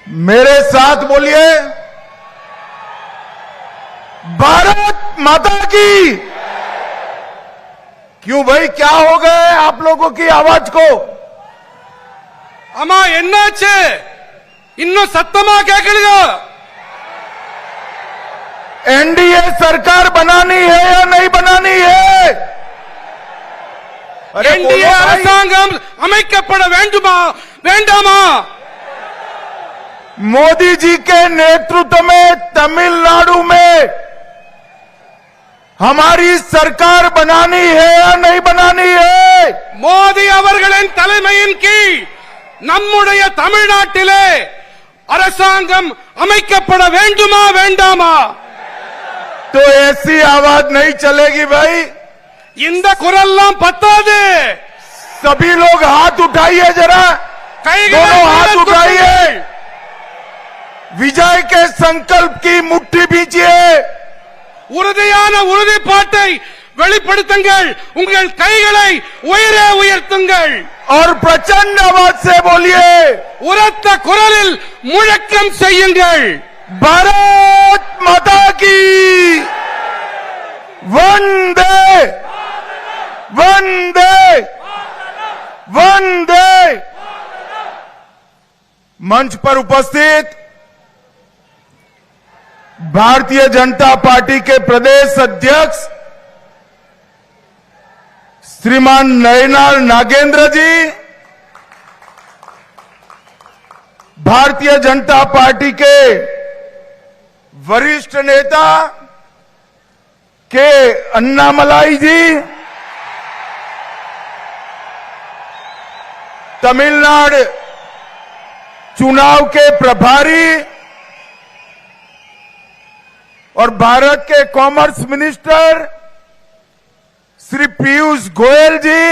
मेरे साथ बोलिए, भारत माता की। क्यों भाई, क्या हो गए आप लोगों की आवाज को? अम्मा एन्नाச்சு இன்னும் சத்தமா கேட்கலையா? एनडीए सरकार बनानी है या नहीं बनानी है? एनडीए அரசாங்கம் அமைக்கப்பட வேண்டுமா வேண்டாமா? मोदी जी के नेतृत्व में तमिलनाडु में हमारी सरकार बनानी है या नहीं बनानी है? மோடி அவர்களின் தலைமையின் கீழ் நம்முடைய தமிழ்நாட்டிலே அரசாங்கம் அமைக்கப்பட வேண்டுமா வேண்டாமா? तो ऐसी आवाज नहीं चलेगी भाई। இந்த குரல்லாம் பத்தாது। सभी लोग हाथ उठाइए जरा, दोनों हाथ उठाइए, विजय के संकल्प की मुट्ठी भींचिए, உறுதியான உறுதிப்பாட்டை வெளிப்படுத்துங்கள், உங்கள் கைகளை உயரே உயர்த்துங்கள் और प्रचंड आवाज से बोलिए, உரத்த குரலில் முழக்கம் செய்யுங்கள், भारत माता की वंदे वंदे वंदे। मंच पर उपस्थित भारतीय जनता पार्टी के प्रदेश अध्यक्ष श्रीमान नयनार नागेंद्र जी, भारतीय जनता पार्टी के वरिष्ठ नेता के अन्नामलाई जी, तमिलनाडु चुनाव के प्रभारी और भारत के कॉमर्स मिनिस्टर श्री पीयूष गोयल जी,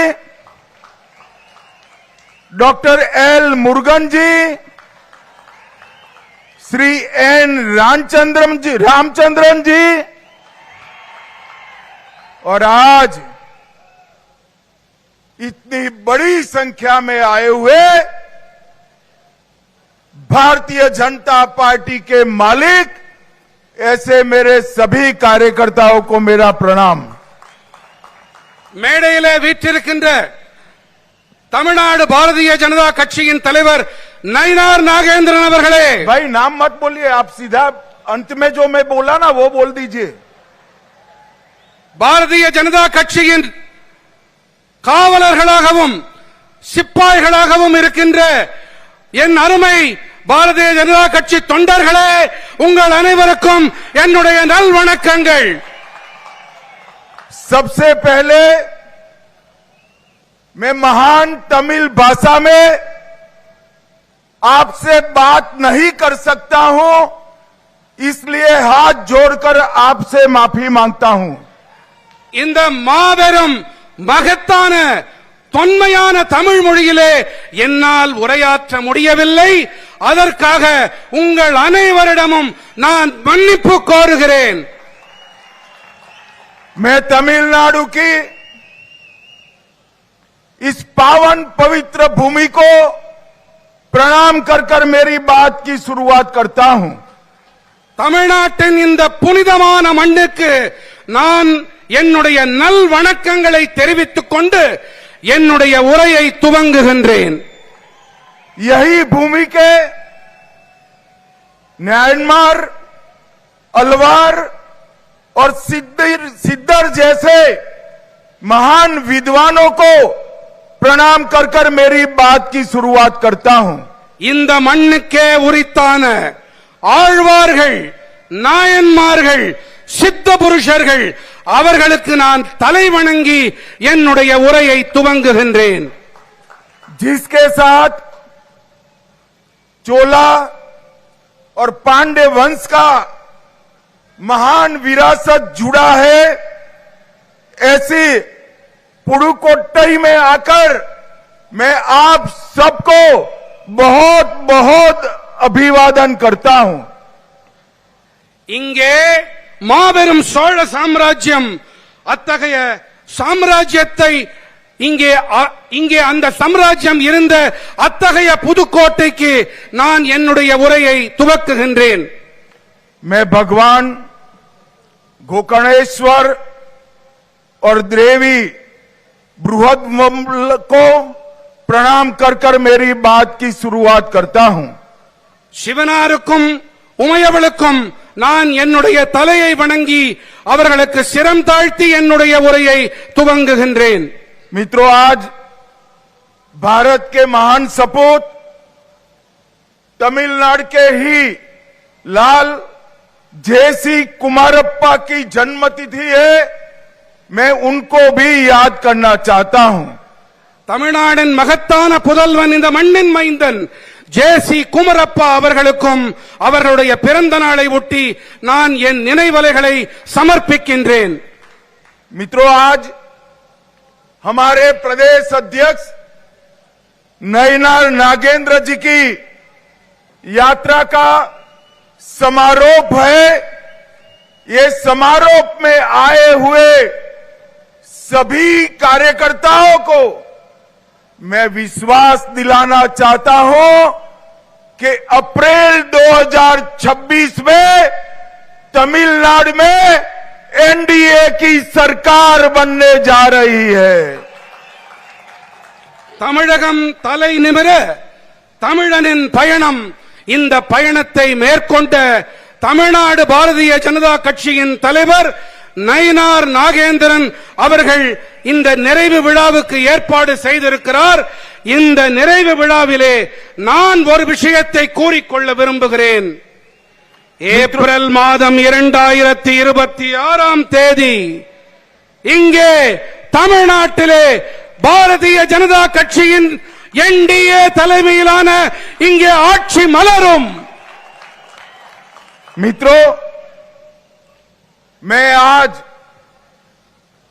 डॉक्टर एल मुरुगन जी, श्री एन रामचंद्रन जी, और आज इतनी बड़ी संख्या में आए हुए भारतीय जनता पार्टी के मालिक, ऐसे मेरे सभी कार्यकर्ताओं को मेरा प्रणाम। மேடையிலே வீற்றிருக்கின்ற தமிழ்நாடு பாரதிய ஜனதா கட்சியின் தலைவர் நயினார் நாகேந்திரன் அவர்களே। भाई नाम मत बोलिए, आप सीधा अंत में जो मैं बोला ना वो बोल दीजिए। பாரதிய ஜனதா கட்சியின் காவலர்களாகவும் சிப்பாய்களாகவும் இருக்கின்ற என் அருமை பாரதிய ஜனதா கட்சி தொண்டர்களே, உங்கள் அனைவருக்கும் என்னுடைய நல்வணக்கங்கள்। सबसे पहले मैं महान तमिल भाषा में आपसे बात नहीं कर सकता हूं, इसलिए हाथ जोड़कर आपसे माफी मांगता हूं। இந்த மாபெரும் மகத்தான தொன்மையான தமிழ் மொழியிலே என்னால் உரையாற்ற முடியவில்லை, அதற்காக உங்கள் அனைவரிடமும் நான் மன்னிப்பு கோருகிறேன்। मैं तमिलनाडु की इस पावन पवित्र भूमि को प्रणाम कर कर मेरी बात की शुरुआत करता हूं। தமிழ்நாட்டின் இந்த புனிதமான மண்ணுக்கு நான் என்னுடைய நல் வணக்கங்களை தெரிவித்துக் கொண்டு என்னுடைய உரையை துவங்குகின்றேன்। यही भूमि के म्यांमार, अलवार और सिद्धर जैसे महान विद्वानों को प्रणाम कर कर मेरी बात की शुरुआत करता हूं। இந்த மண்ணுக்கே உரித்தான ஆழ்வார்கள், நாயன்மார்கள், சித்த புருஷர்கள் அவர்களுக்கு நான் தலை வணங்கி என்னுடைய உரையை துவங்குகின்றேன்। जिसके साथ चोला और पांडे वंश का महान विरासत जुड़ा है, ऐसी पुडुकोट्टई में आकर मैं आप सबको बहुत बहुत अभिवादन करता हूं। இங்கே மாபெரும் சோழ சாம்ராஜ்யம், அத்தகைய சாம்ராஜ்யத்தை இங்கே அந்த சாம்ராஜ்யம் இருந்த அத்தகைய புதுக்கோட்டைக்கு நான் என்னுடைய உரையை துவக்குகின்றேன். मैं भगवान गोकर्णेश्वर और देवी बृहद को प्रणाम कर कर मेरी बात की शुरुआत करता हूं. சிவனாருக்கும் உமையவளுக்கும் நான் என்னுடைய தலையை வணங்கி அவர்களுக்கு சிரம் தாழ்த்தி என்னுடைய உரையை துவங்குகின்றேன். मित्रों, आज भारत के महान सपूत तमिलनाडु के ही लाल जेसी कुमारप्पा की जन्मतिथि है. मैं उनको भी याद करना चाहता हूं. தமிழ்நாட்டின் மகத்தான புதல்வன் இந்த மண்ணின் மைந்தன் ஜேசி குமரப்பா அவர்களுக்கும் அவர்களுடைய பிறந்த நாளை ஒட்டி நான் என் நினைவலைகளை சமர்ப்பிக்கின்றேன். मित्रों, आज हमारे प्रदेश अध्यक्ष नयनार नागेंद्र जी की यात्रा का समारोह है. ये समारोह में आए हुए सभी कार्यकर्ताओं को मैं विश्वास दिलाना चाहता हूं कि अप्रैल 2026 में तमिलनाडु में एनडीए की सरकार बनने जा रही है. தமிழகம் தலை நிமிர தமிழனின் பயணம். இந்த பயணத்தை மேற்கொண்ட தமிழ்நாடு பாரதிய ஜனதா கட்சியின் தலைவர் நயினார் நாகேந்திரன் அவர்கள் இந்த நிறைவு விழாவுக்கு ஏற்பாடு செய்திருக்கிறார். இந்த நிறைவு விழாவிலே நான் ஒரு விஷயத்தை கூறிக்கொள்ள விரும்புகிறேன். ஏப்ரல் மாதம் 2026 தேதி இங்கே தமிழ்நாட்டிலே பாரதிய ஜனதா கட்சியின் என்டிஏ தலைமையிலான இங்கே ஆட்சி மலரும். मित्रों, मैं आज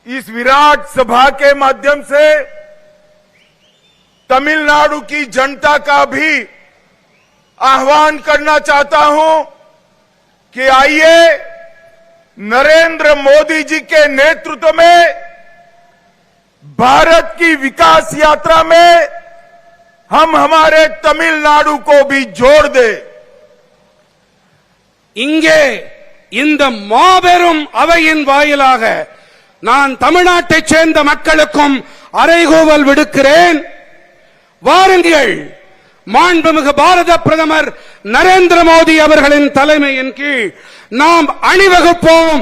इस विराट सभा के माध्यम से तमिलनाडु की जनता का भी आह्वान करना चाहता हूं कि आइए नरेंद्र मोदी जी के नेतृत्व में भारत की विकास यात्रा में हम हमारे तमिलनाडु को भी जोड़ दें. இங்கே இந்த மாபெரும் அவையின் வாயிலாக நான் தமிழ்நாட்டைச் சேர்ந்த மக்களுக்கும் அறைகூவல் விடுக்கிறேன். வாருங்கள், மாண்புமிகு பாரத பிரதமர் நரேந்திர மோடி அவர்களின் தலைமையின் கீழ் நாம் அணிவகுப்போம்.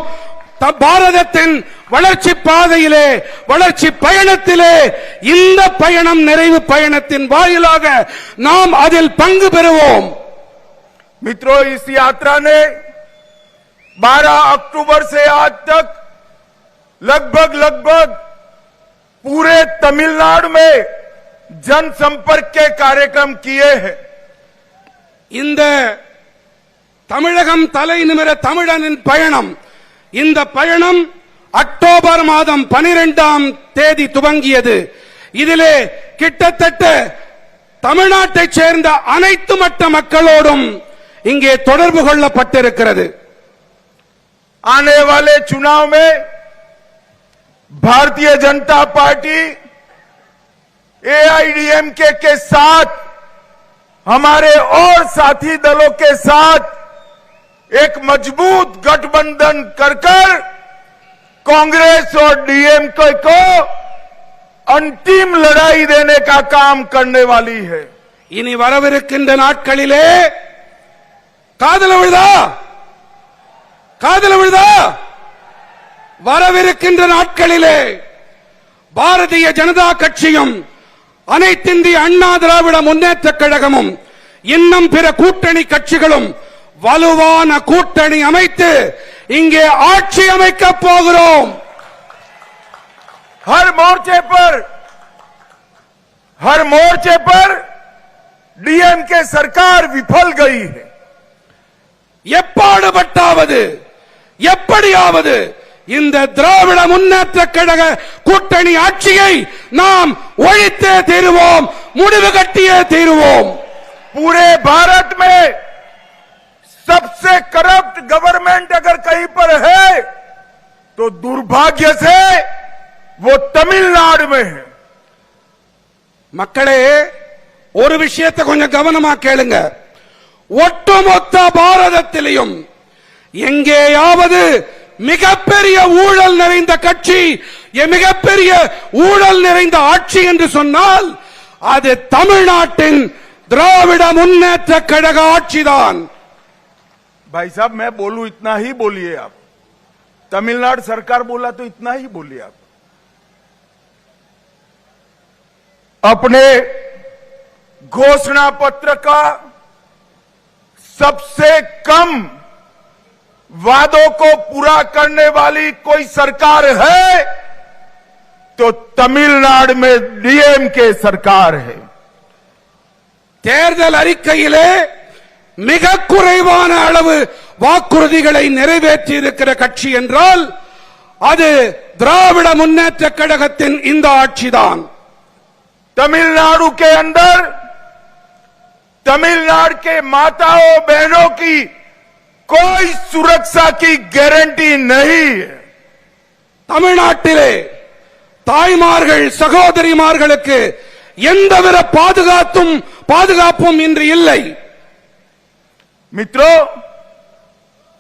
பாரதத்தின் வளர்ச்சி பாதையிலே, வளர்ச்சி பயணத்திலே இந்த பயணம் நிறைவு பயணத்தின் வாயிலாக நாம் அதில் பங்கு பெறுவோம். मित्रों, इस यात्रा ने 12 अक्टूबर से आज तक लगभग पूरे तमिलनाडु में जनसंपर्क के कार्यक्रम किए हैं. இந்த தமிழகம் தலை நிமிர தமிழனின் பயணம், இந்த பயணம் அக்டோபர் மாதம் 12ஆம் தேதி துவங்கியது. இதிலே கிட்டத்தட்ட தமிழ்நாட்டைச் சேர்ந்த அனைத்து மட்ட மக்களோடும் இங்கே தொடர்பு கொள்ளப்பட்டிருக்கிறது. आने वाले चुनाव में भारतीय जनता पार्टी एआईडीएमके के साथ, हमारे और साथी दलों के साथ एक मजबूत गठबंधन कर कांग्रेस और डीएमके को अंतिम लड़ाई देने का काम करने वाली है. இனி வரவிருக்கின்ற நாட்களிலே காதல விழுதா வரவிருக்கின்ற நாட்களிலே பாரதிய ஜனதா கட்சியும் அனைத்திந்திய அண்ணா திராவிட முன்னேற்ற கழகமும் இன்னும் பிற கூட்டணி கட்சிகளும் வலுவான கூட்டணி அமைத்து இங்கே ஆட்சி அமைக்கப் போகிறோம். हर मोर्चे पर डीएमके सरकार विफल गई है. எப்பாடுபட்டாவது எப்படியாவது இந்த திராவிட முன்னேற்ற கழக கூட்டணி ஆட்சியை நாம் ஒழித்தே தீருவோம், முடிவு கட்டியே தீருவோம். पूरे भारत में सबसे करप्ट गवर्नमेंट अगर कहीं पर है तो दुर्भाग्य से वो तमिलनाडु में है. மக்களே, ஒரு விஷயத்தை கொஞ்சம் கவனமா கேளுங்க. ஒட்டுமொத்த பாரதத்திலையும் எங்கேயாவது மிகப்பெரிய ஊழல் நிறைந்த கட்சி, மிகப்பெரிய ஊழல் நிறைந்த ஆட்சி என்று சொன்னால் அது தமிழ்நாட்டின் திராவிட முன்னேற்ற கழக ஆட்சிதான். भाई साहब, मैं बोलूं इतना ही बोलिए आप. तमिलनाडु सरकार बोला तो इतना ही बोलिए आप. अपने घोषणा पत्र का सबसे कम वादों को पूरा करने वाली कोई सरकार है तो तमिलनाडु में डीएमके सरकार है. தேர்தல் அறிக்கையிலே மிக குறைவான அளவு வாக்குறுதிகளை நிறைவேற்றி இருக்கிற கட்சி என்றால் அது திராவிட முன்னேற்ற கழகத்தின் இந்த ஆட்சிதான். तमिलनाडु के अंदर तमिलनाडु के माताओं बहनों की कोई सुरक्षा की गारंटी नहीं है. தமிழ்நாட்டிலே தாய்மார்கள் சகோதரிமார்களுக்கு எந்தவித பாதுகாப்பும் இன்று இல்லை. मित्रों,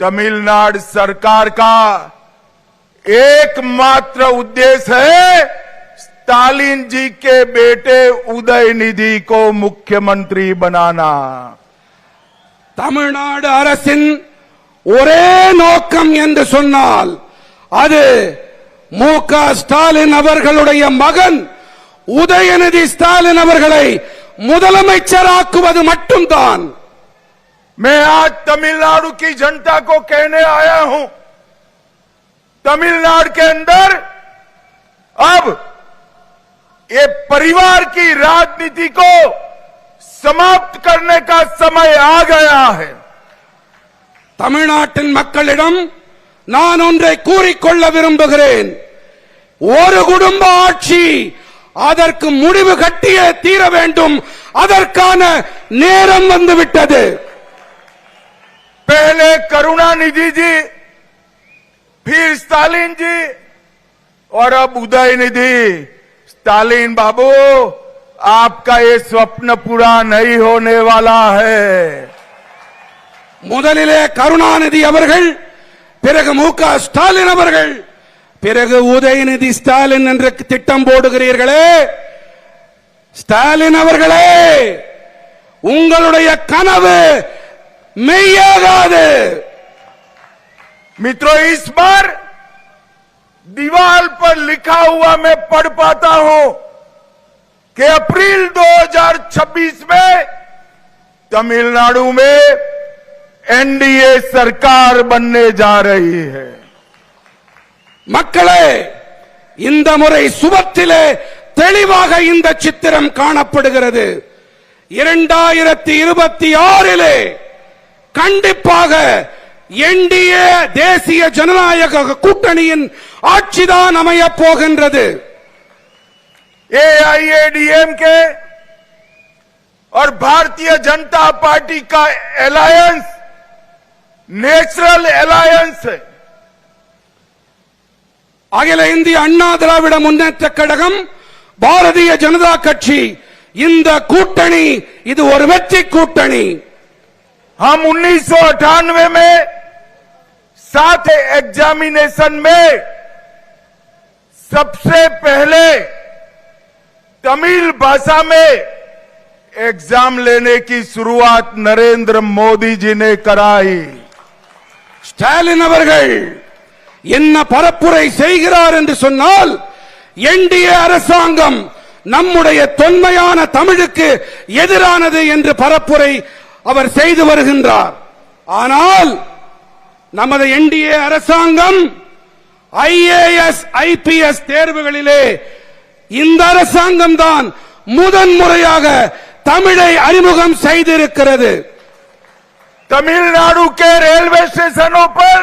तमिलनाडु सरकार का एकमात्र उद्देश्य है स्टालिन जी के बेटे उदयनिधि को मुख्यमंत्री बनाना. தமிழ்நாடு அரசின் ஒரே நோக்கம் என்று சொன்னால் அது மு.க. ஸ்டாலின் அவர்களுடைய மகன் உதயநிதி ஸ்டாலின் அவர்களை முதலமைச்சராக்குவது மட்டும்தான். मैं आज तमिलनाडु की जनता को कहने आया हूं, तमिलनाडु के अंदर अब ये परिवार की राजनीति को समाप्त करने का समय आ गया है. தமிழ்நாட்டின் மக்களிடம் நான் ஒன்றை கூறிக்கொள்ள விரும்புகிறேன். ஒரு குடும்ப ஆட்சி அதற்கு முடிவு கட்டியே தீர வேண்டும். அதற்கான நேரம் வந்துவிட்டது. पहले करुणानिधि जी, फिर स्टालिन जी और अब उदयनिधि. स्टालिन बाबू, आपका ये स्वप्न पूरा नहीं होने वाला है. முதலிலே கருணாநிதி அவர்கள், பிறகு மு.க. ஸ்டாலின் அவர்கள், பிறகு உதயநிதி ஸ்டாலின் என்ற திட்டம் போடுகிறீர்களே. ஸ்டாலின் அவர்களே, உங்களுடைய கனவு மெய்யாகாது. मित्रों, इस बार दीवार पर लिखा हुआ मैं पढ़ पाता हूं कि अप्रैल 2026 में तमिलनाडु में एनडीए सरकार बनने जा रही है. மக்களே, இந்த முறை சுபத்திலே தெளிவாக இந்த சித்திரம் காணப்படுகிறது. 2026 கண்டிப்பாக என்டிஏ தேசிய ஜனநாயக கூட்டணியின் ஆட்சிதான் அமையப் போகின்றது. एआईएडीएमके और भारतीय जनता पार्टी का अलायंस नेचुरल अलायंस है. அகில இந்திய அண்ணா திராவிட முன்னேற்ற கழகம், பாரதிய ஜனதா கட்சி, இந்த கூட்டணி இது ஒரு வெற்றி கூட்டணி. हम 1998 में 7 एग्जामिनेशन में सबसे पहले तमिल भाषा में एग्जाम लेने की शुरुआत नरेंद्र मोदी जी ने कराई. ஸ்டாலின் அவர்கள் என்ன பரப்புரை செய்கிறார் என்று சொன்னால், என்டிஏ அரசாங்கம் நம்முடைய தொன்மையான தமிழுக்கு எதிரானது என்று பரப்புரை அவர் செய்து வருகின்றார். ஆனால் நமது என்டிஏ அரசாங்கம் ஐஏஎஸ் ஐபிஎஸ் தேர்வுகளிலே இந்த அரசாங்கம் தான் முதன்முறையாக தமிழை அறிமுகம் செய்திருக்கிறது. तमिलनाडु के रेलवे स्टेशनों पर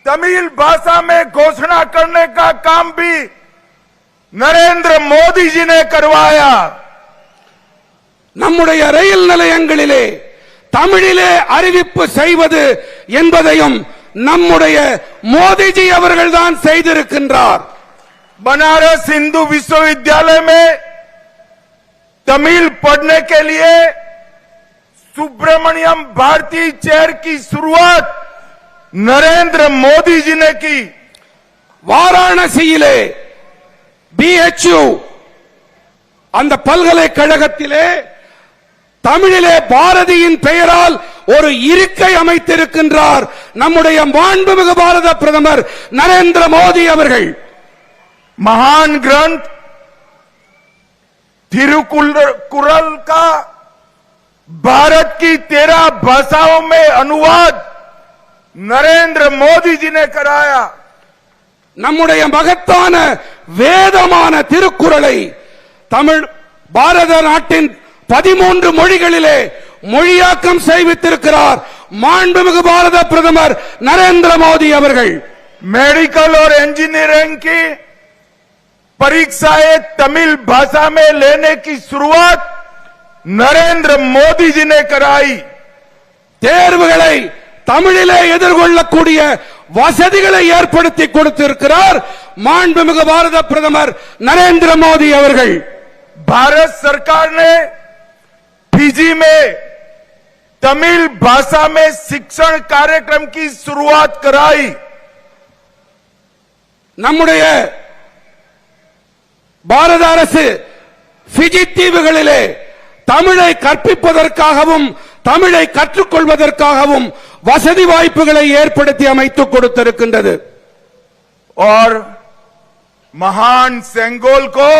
तमिल भाषा में घोषणा करने का काम भी नरेंद्र मोदी जी ने करवाया. நம்முடைய ரயில் நிலையங்களிலே தமிழிலே அறிவிப்பு செய்வது என்பதையும் நம்முடைய மோடிஜி அவர்கள்தான் செய்திருக்கின்றார். बनारस हिंदू विश्वविद्यालय में तमिल पढ़ने के लिए सुब्रमण्यम भारती चेयर की शुरुआत नरेंद्र मोदी जी ने की। வாராணசியிலே BHU அந்த பல்கலைக்கழகத்திலே தமிழிலே பாரதியின் பெயரால் ஒரு இருக்கை அமைத்திருக்கின்றார் நம்முடைய மாண்புமிகு பாரத பிரதமர் நரேந்திர மோடி அவர்கள்। महान ग्रंथ तिरुकुरल का भारत की 13 भाषाओं में अनुवाद नरेंद्र मोदी जी ने कराया। நம்முடைய மகத்தான வேதமான திருக்குறளை தமிழ் பாரத நாட்டின் 13 மொழிகளிலே மொழியாக்கம் செய்வித்திருக்கிறார் மாண்புமிகு பாரத பிரதமர் நரேந்திர மோடி அவர்கள்। मेडिकल और इंजीनियरिंग की परीक्षाएं तमिल भाषा में लेने की शुरुआत नरेंद्र मोदी जी ने कराई। தேர்வுகளை தமிழிலே எதிர்கொள்ளக்கூடிய வசதிகளை ஏற்படுத்தி கொடுத்திருக்கிறார் மாண்புமிகு பாரத பிரதமர் நரேந்திர மோடி அவர்கள்। भारत सरकार ने फिजी में तमिल भाषा में शिक्षण कार्यक्रम की शुरुआत कराई। நம்முடைய பாரத அரசு பிஜி தீவுகளிலே தமிழை கற்பிப்பதற்காகவும் தமிழை கற்றுக்கொள்வதற்காகவும் வசதி வாய்ப்புகளை ஏற்படுத்தி அமைத்துக் கொடுத்திருக்கின்றது। और महान सेंगोल को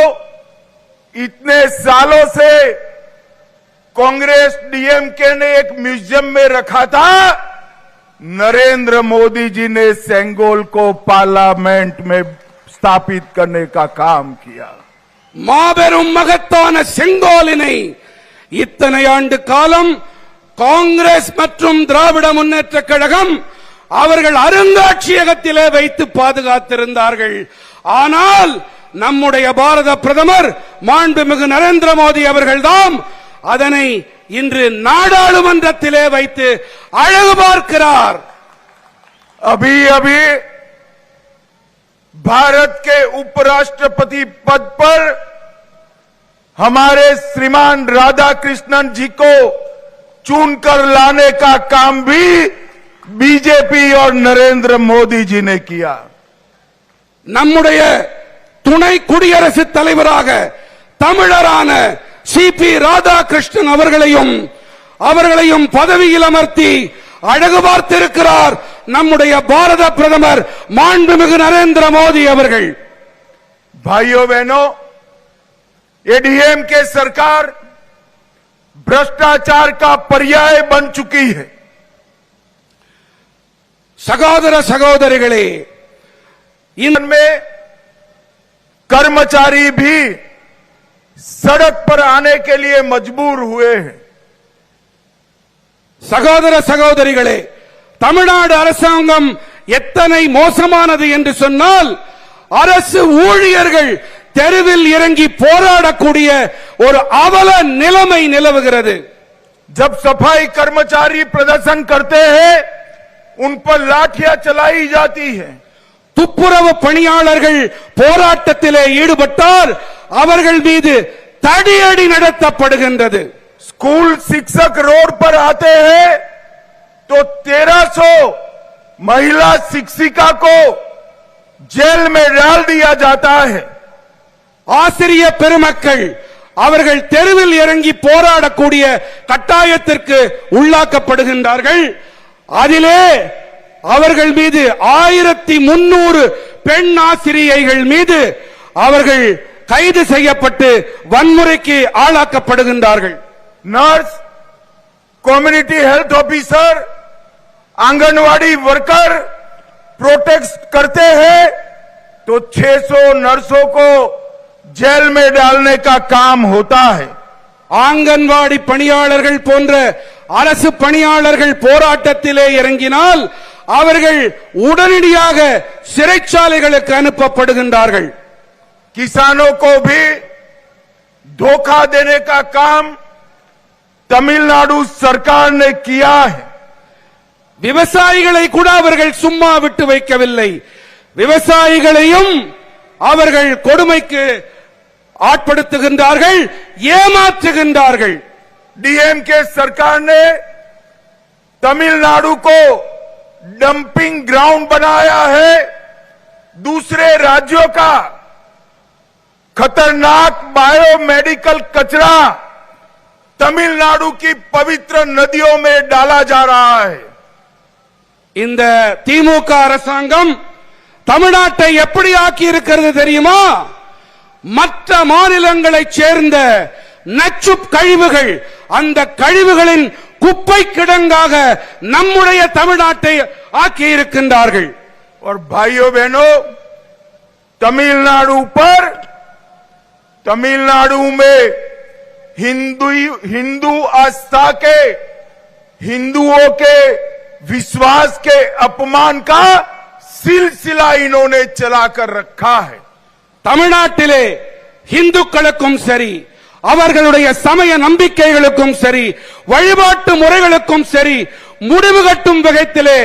इतने सालों से कांग्रेस डीएमके ने एक म्यूजियम में रखा था, नरेंद्र मोदी जी ने सेंगोल को पार्लियामेंट में स्थापित करने का काम किया। மாபெரும் மகத்தான செங்கோலினை இத்தனை ஆண்டு காலம் காங்கிரஸ் மற்றும் திராவிட முன்னேற்ற கழகம் அவர்கள் அருங்காட்சியகத்திலே வைத்து பாதுகாத்திருந்தார்கள்। ஆனால் நம்முடைய பாரத பிரதமர் மாண்புமிகு நரேந்திர மோடி அவர்கள்தான் அதனை இன்று நாடாளுமன்றத்திலே வைத்து அழகு பார்க்கிறார்। अभी अभी भारत के उपराष्ट्रपति पद पर हमारे श्रीमान राधाकृष्णन जी को चुनकर लाने का काम भी बीजेपी और नरेंद्र मोदी जी ने किया। நம்முடைய துணை குடியரசுத் தலைவராக தமிழரான சிபி ராதாகிருஷ்ணன் அவர்களையும் பதவியில் அமர்த்தி அழகு பார்த்திருக்கிறார் நம்முடைய பாரத பிரதமர் மாண்புமிகு நரேந்திர மோடி அவர்கள்। भाइयों बहनों, एडीएम के सरकार भ्रष्टाचार का पर्याय बन चुकी है। சகோதர சகோதரிகளே, इनमें कर्मचारी भी सड़क पर आने के लिए मजबूर हुए हैं। சகோதர சகோதரிகளே, தமிழ்நாடு அரசாங்கம் எத்தனை மோசமானது என்று சொன்னால் அரசு ஊழியர்கள் தெருவில் இறங்கி போராடக்கூடிய ஒரு அவல நிலைமை நிலவுகிறது। जब सफाई कर्मचारी प्रदर्शन करते हैं उन पर लाठियां चलाई जाती है। துப்புரவு பணியாளர்கள் போராட்டத்திலே ஈடுபட்டால் அவர்கள் மீது தடியடி நடத்தப்படுகின்றது। स्कूल शिक्षक रोड पर आते हैं तो 1300 महिला शिक्षिका को जेल में डाल दिया जाता है। ஆசிரிய பெருமக்கள் அவர்கள் தெருவில் இறங்கி போராடக்கூடிய கட்டாயத்திற்கு உள்ளாக்கப்படுகின்றார்கள்। அதிலே அவர்கள் மீது 1300 பெண் ஆசிரியைகள் மீது அவர்கள் கைது செய்யப்பட்டு வன்முறைக்கு ஆளாக்கப்படுகின்றார்கள்। Nurse, community health officer, anganwadi worker protest करते हैं तो 600 नर्सों को जेल में डालने का काम होता है। ஆங்கன்வாடி பணியாளர்கள் போன்ற அரசு பணியாளர்கள் போராட்டத்திலே இறங்கினால் அவர்கள் உடனடியாக சிறைச்சாலைகளுக்கு அனுப்பப்படுகின்றார்கள்। किसानों को भी धोखा देने का काम तमिलनाडु सरकार ने किया है। விவசாயிகளை கூட அவர்கள் சும்மா விட்டு வைக்கவில்லை, விவசாயிகளையும் அவர்கள் கொடுமைக்கு ஆட்படுத்துகின்றார்கள், ஏமாற்றுகின்றார்கள். डीएमके सरकार ने तमिलनाडु को डंपिंग ग्राउंड बनाया है. दूसरे राज्यों का खतरनाक बायोमेडिकल कचरा तमिलनाडु की पवित्र नदियों में डाला जा रहा है. இந்த திமுக அரசாங்கம் தமிழ்நாட்டை எப்படி ஆக்கி இருக்கிறது தெரியுமா? மற்ற மாநிலங்களைச் சேர்ந்த நச்சு கழிவுகள், அந்த கழிவுகளின் குப்பை கிடங்காக நம்முடைய தமிழ்நாட்டை ஆக்கி இருக்கின்றார்கள். और भाइयों बहनों, तमिलनाडु में हिंदू आस्था के, हिंदुओं के विश्वास के अपमान का सिलसिला इन्होंने चलाकर रखा है. தமிழ்நாட்டிலே இந்துக்களுக்கும் சரி, அவர்களுடைய சமய நம்பிக்கைகளுக்கும் சரி, வழிபாட்டு முறைகளுக்கும் சரி, முடிவு கட்டும் வகையிலே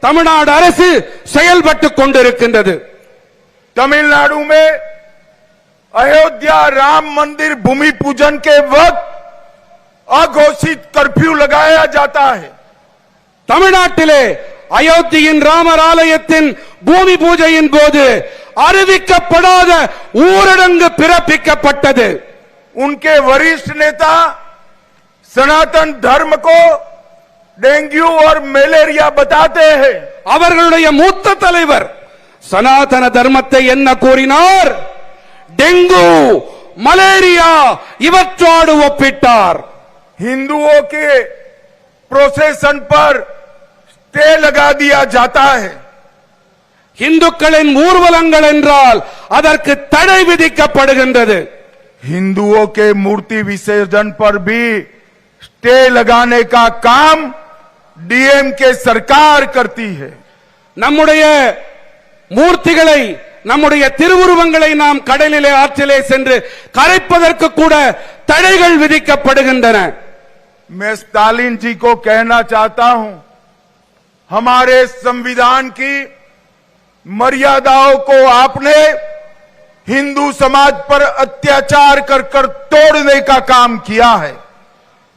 தமிழ்நாடு அரசு செயல்பட்டுக் கொண்டிருக்கின்றது. तमिलनाडु में अयोध्या राम मंदिर भूमि पूजन के वक्त अघोषित कर्फ्यू लगाया जाता है. தமிழ்நாட்டிலே அயோத்தியின் ராமர் ஆலயத்தின் பூமி பூஜையின் போது அறிவிக்கப்படாத ஊரடங்கு பிறப்பிக்கப்பட்டது. उनके वरिष्ठ नेता सनातन धर्म को डेंगू और मलेरिया बताते हैं. அவர்களுடைய மூத்த தலைவர் சனாதன தர்மத்தை என்ன கூறினார்? டெங்கு, மலேரியா இவற்றோடு ஒப்பிட்டார். हिंदुओं के प्रोसेशन पर स्टे लगा दिया जाता है. இந்துக்களின் ஊர்வலங்கள் என்றால் அதற்கு தடை விதிக்கப்படுகின்றது. हिंदुओं के मूर्ति विसर्जन पर भी स्टे लगाने का काम डीएमके सरकार करती है. நம்முடைய மூர்த்திகளை, நம்முடைய திருவுருவங்களை நாம் கடலிலே ஆற்றிலே சென்று கரைப்பதற்கு கூட தடைகள் விதிக்கப்படுகின்றன. मैं स्टालिन जी को कहना चाहता हूं, हमारे संविधान की मर्यादाओं को आपने हिंदू समाज पर अत्याचार कर कर तोड़ने का काम किया है.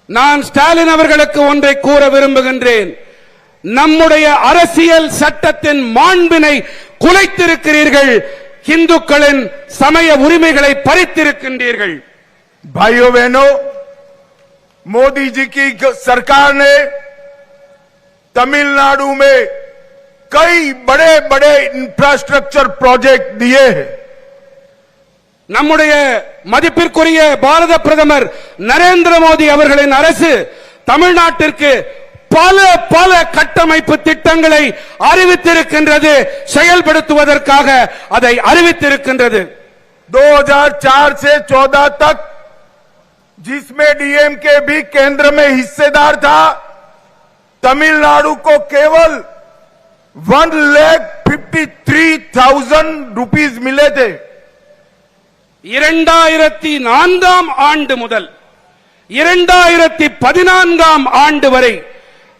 நான் ஸ்டாலின் அவர்களுக்கு ஒன்றை கூற விரும்புகின்றேன். நம்முடைய அரசியல் சட்டத்தின் மாண்பினை குலைத்திருக்கிறீர்கள். இந்துக்களின் சமய உரிமைகளை பறித்திருக்கின்றீர்கள். भाइयों बहनों, मोदी जी की सरकार ने तमिलनाडु में कई बड़े बड़े इंफ्रास्ट्रक्चर प्रोजेक्ट दिए हैं. நம்முடைய மதிப்பிற்குரிய பாரத பிரதமர் நரேந்திர மோடி அவர்களின் அரசு தமிழ்நாட்டிற்கு பல பல கட்டமைப்பு திட்டங்களை அறிவித்திருக்கின்றது, செயல்படுத்துவதற்காக அதை அறிவித்திருக்கின்றது. 2004 से 14 तक जिसमें डीएमके भी केंद्र में हिस्सेदार था, तमिलनाडु को केवल 1,53,000 रुपीस मिले थे. 2004 ஆண்டு முதல் 2014 ஆண்டு வரை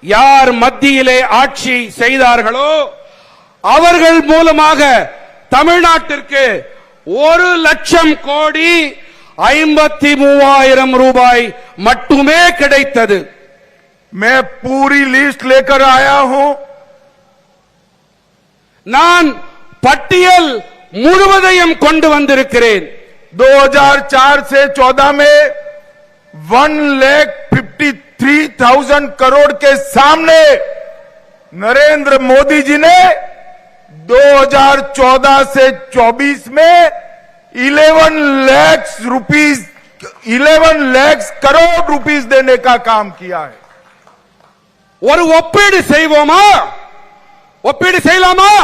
யார் மத்தியிலே ஆட்சி செய்தார்களோ அவர்கள் மூலமாக தமிழ்நாட்டிற்கு 1,00,000 கோடி 53,000 ரூபாய் மட்டுமே கிடைத்தது. मैं पूरी लिस्ट लेकर आया हूं. நான் பட்டியல் முழுவதையும் கொண்டு வந்திருக்கிறேன். 2004 से 14 में 1,53,000 करोड़ के सामने नरेंद्र मोदी जी ने 2014 से 24 में 11 लाख करोड़ रुपीस देने का काम किया है. ஒரு ஒப்பீடு செய்வோமா? ஒப்பீடு செய்யலாமா?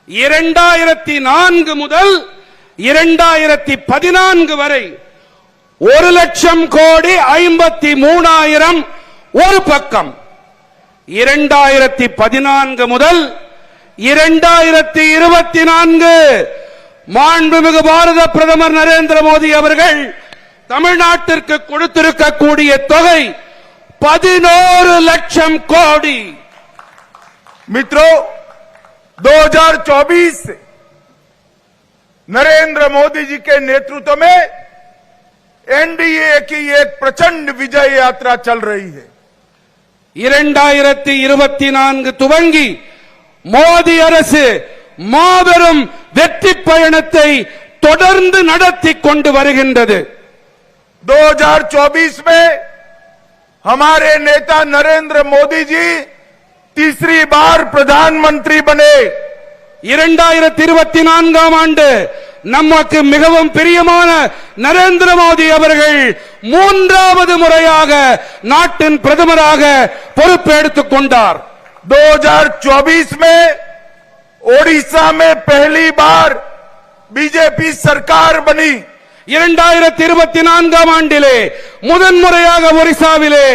2004 முதல் 2014 வரை 1,00,000 கோடி 53,000 ஒரு பக்கம். 2014 முதல் 2024 மாண்புமிகு பாரத பிரதமர் நரேந்திர மோடி அவர்கள் தமிழ்நாட்டிற்கு கொடுத்திருக்கக்கூடிய தொகை 11,00,000 கோடி. मित्रों, 2024 से नरेंद्र मोदी जी के नेतृत्व में एनडीए की एक प्रचंड विजय यात्रा चल रही है। 2024 துவங்கி மோடி அரசு மாபெரும் வெற்றி பயணத்தை தொடர்ந்து நடத்தி கொண்டு வருகின்றது। 2024 में हमारे नेता नरेंद्र मोदी जी तीसरी बार प्रधानमंत्री बने। 2024 ஆண்டு நமக்கு மிகவும் பிரியமான நரேந்திர மோடி அவர்கள் மூன்றாவது முறையாக நாட்டின் பிரதமராக பொறுப்பேற்றுக் கொண்டார்। 2024 में ओडिशा में पहली बार बीजेपी सरकार बनी। 2024 ஆண்டிலே முதன்முறையாக ஒரிசாவிலே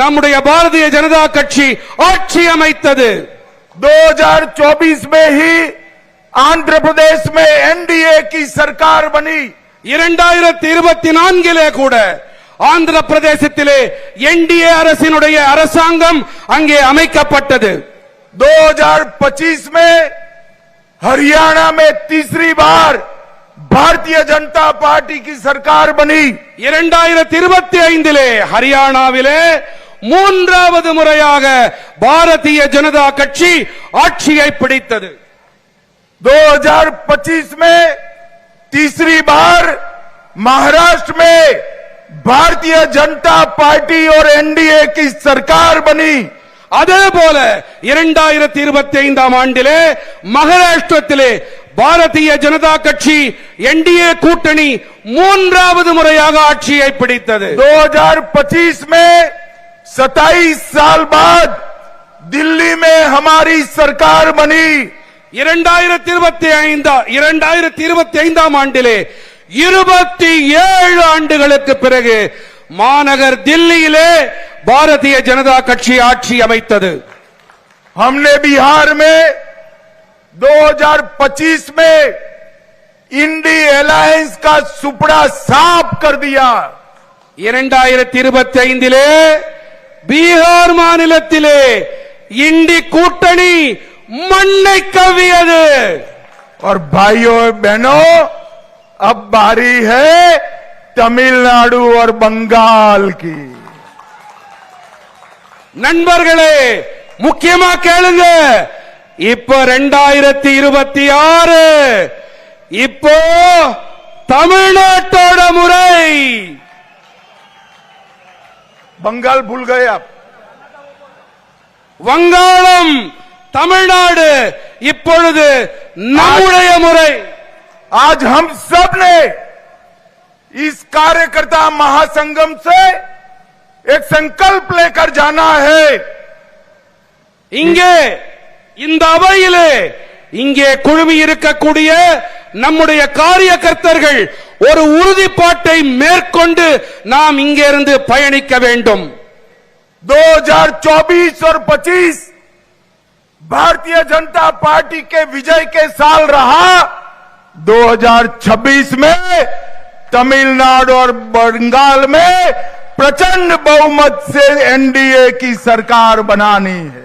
நம்முடைய பாரதிய ஜனதா கட்சி ஆட்சி அமைத்தது। 2024 में ही आंध्र प्रदेश में एनडीए की सरकार बनी। 2024 கூட ஆந்திர பிரதேசத்திலே என்டிஏ அரசினுடைய அரசாங்கம் அங்கே அமைக்கப்பட்டது। 2025 में हरियाणा में तीसरी बार भारतीय जनता पार्टी की सरकार बनी। 2025 ஹரியானாவிலே மூன்றாவது முறையாக பாரதிய ஜனதா கட்சி ஆட்சியை பிடித்தது। 2025 में तीसरी बार महाराष्ट्र में भारतीय जनता पार्टी और एनडीए की सरकार बनी। அதே போல 2025 ஆண்டிலே மகாராஷ்டிரத்திலே பாரதிய ஜனதா கட்சி என்டிஏ கூட்டணி மூன்றாவது முறையாக ஆட்சியை பிடித்தது। 2025 में 27 साल बाद दिल्ली में हमारी सरकार बनी। 2025 ஆண்டிலே 27 ஆண்டுகளுக்கு பிறகு மாநகர் தில்லியிலே பாரதிய ஜனதா கட்சி ஆட்சி அமைத்தது। हमने बिहार में 2025 में इंडी अलायंस का सुपड़ा साफ कर दिया। 2025 பீகார் மாநிலத்திலே இண்டி கூட்டணி மண்ணை கவ்வியது। और भाइयों बहनों, अब बारी है तमिलनाडु और बंगाल की। நண்பர்களே, முக்கியமா கேளுங்க, இப்போ 2026 இப்போ தமிழ்நாட்டோட முறை। बंगाल भूल गए आप? வங்காளம் தமிழ்நாடு இப்பொழுது நம்முடைய முறை। आज हम सब ने इस कार्यकर्ता महासंगम से एक संकल्प लेकर जाना है। இங்கே இந்த அவையிலே இங்கே குழுமி இருக்கக்கூடிய நம்முடைய காரியகர்த்தர்கள் ஒரு உறுதிப்பாட்டை மேற்கொண்டு நாம் இங்கிருந்து பயணிக்க வேண்டும்। 2024 और 25 भारतीय जनता पार्टी के विजय के साल रहा। 2026 में तमिलनाडु और बंगाल में प्रचंड बहुमत से एनडीए की सरकार बनानी है।